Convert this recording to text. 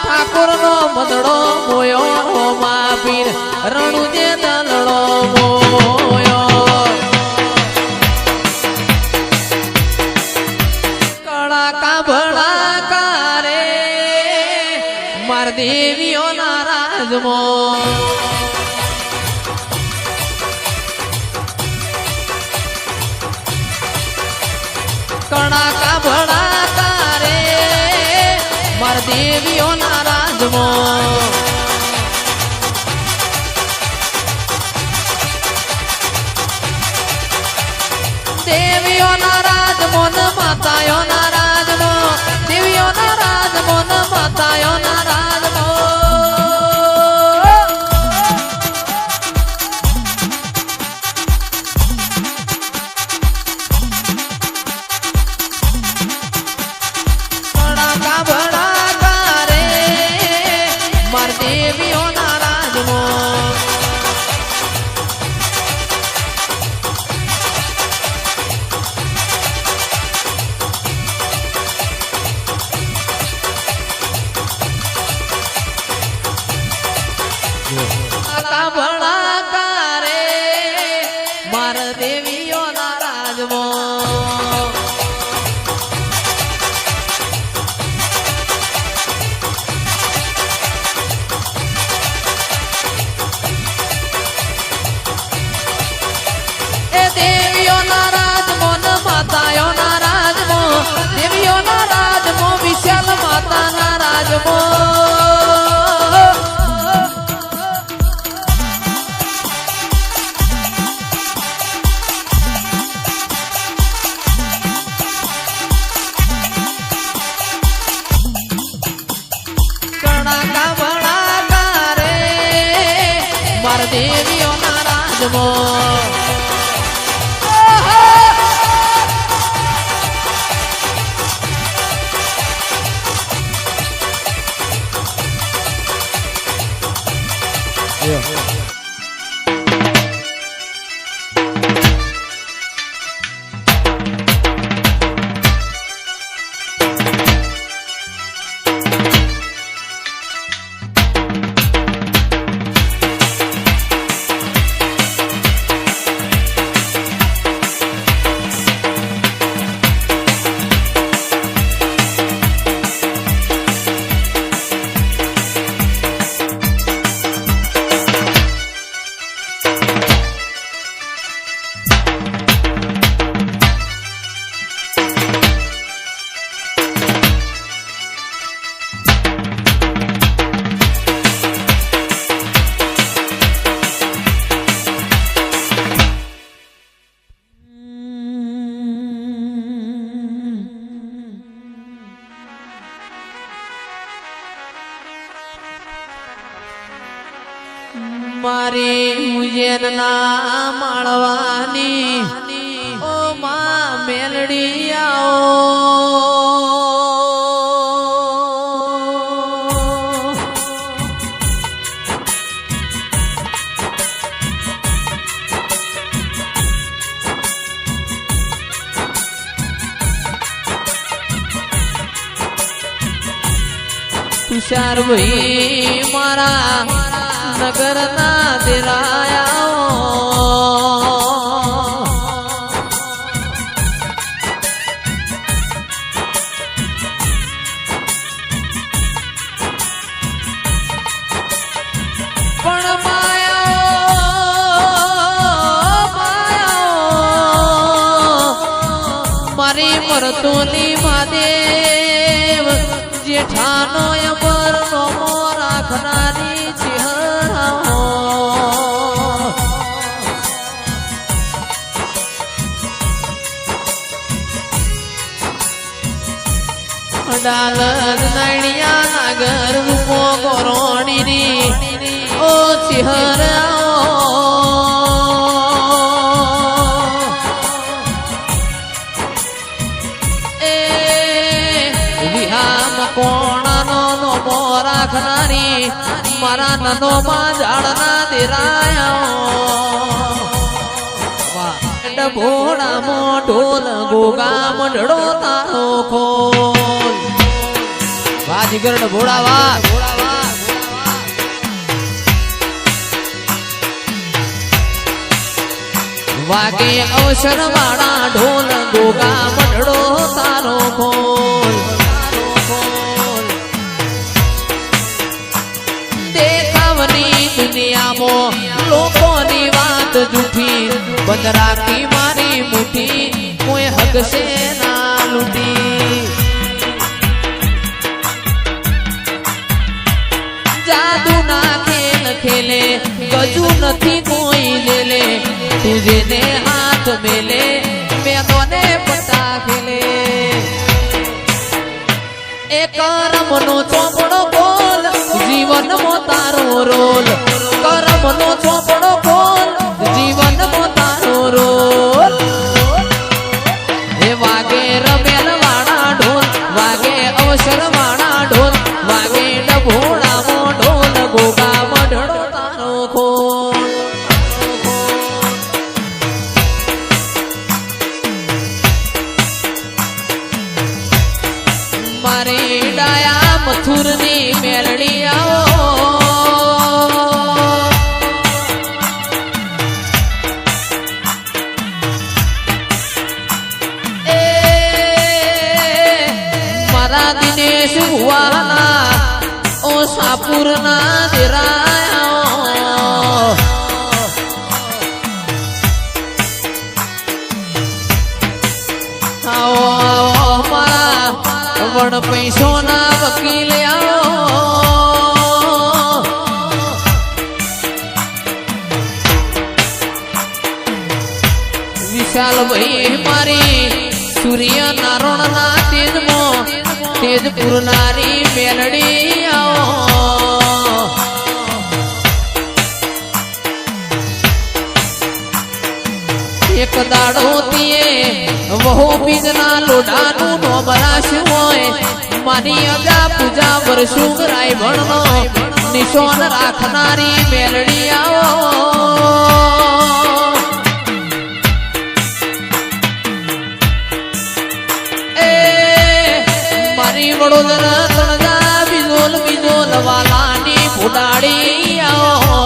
ઠાકોર નો મદડો મોયો માપીર રણુજે દલડો મોયો કળાકા ભળાકા રે માર દેવીઓ ના રાજમો કળાકા ભળાકા રે માર દેવીઓ ના રાજમો દેવીઓ ના રાજમો ન માતાઓ ના રાજમો દેવીઓ ના રાજમો ન માતાઓ ના રાજમો કળાકા ભળાકા રે માર દેવીઓ ના રાજમો કળાકા ભળાકા રે માર દેવીઓ ના રાજમો એ દેવીઓ ના રાજમો ન માતાઓ ના રાજમો દેવીઓ ના રાજમો વિશાલ માતા ના રાજમો કળાકા ભળાકા રે માર દેવીઓ ના રાજમો મારી ઉજેન ના માળવાની ઓ માં મેલડી આવો તુષાર ભાઈ મારા નગર ના દેરાયા પણ મારી મરતુલી મહાદેવ જેઠાનો અમર નોમો રાખનારી ચિહરાઓ ડાલ નડિયા નાગર રૂપો ગોરોણીની ઓ ચિહરાઓ એ વિહામ કોણાનો નોમો રાખનારી મારા નનો માં ઝાડના દેરાયા ભોળામાં ઢોલ ગોગા મંડળો તારો ખોલ જીગર ભોળાવા વાગે અવસર વાળા ઢોલ ગોગા મઢડો તારો ખોલ દેખાવની દુનિયામાં લોકોની વાત જૂઠી બંધ રાખી મારી મુઠ્ઠી કોઈ હગશે ના લૂટી જાદુ ના ખેલ ખેલે ગજુ નથી કોઈ લેલે તુજે ને હાથ મેલે મેં તોને પતા ખેલે એ કરમનો ચોપડો બોલ જીવનનો તારો રોલ કરમનો ચોપડો બોલ જીવનનો તારો રોલ એ વાગે રમેલ વાળા ઢોલ વાગે અવસર વાળા ઢોલ વાગે ડભોળામો ઢોલ ગોગા મઢડો તારો ખોલ મારી ડાયા મથુરની મેલડી આવો એ મારા દિનેશ ભુવાના ઓ સાપુરના દેરાયા આવો આવો મારા વણ પૈસો ના વકીલ આવો વિશાલ ભાઈ મારી સૂર્ય નારોણ ના તેજમો તેજપુર નારી મેલડી આવો એક દાડો તીએ વહુ બીજના લોઢાનું નોમ રાખ્યું હોય મારી અગા પૂજા વર્ષું રાય ભણનો નિશોન રાખનારી મેલડી આવો એ મારી વડોદરા તણજા બીજોલ બીજોલ વાલાની ફૂટાડી આવો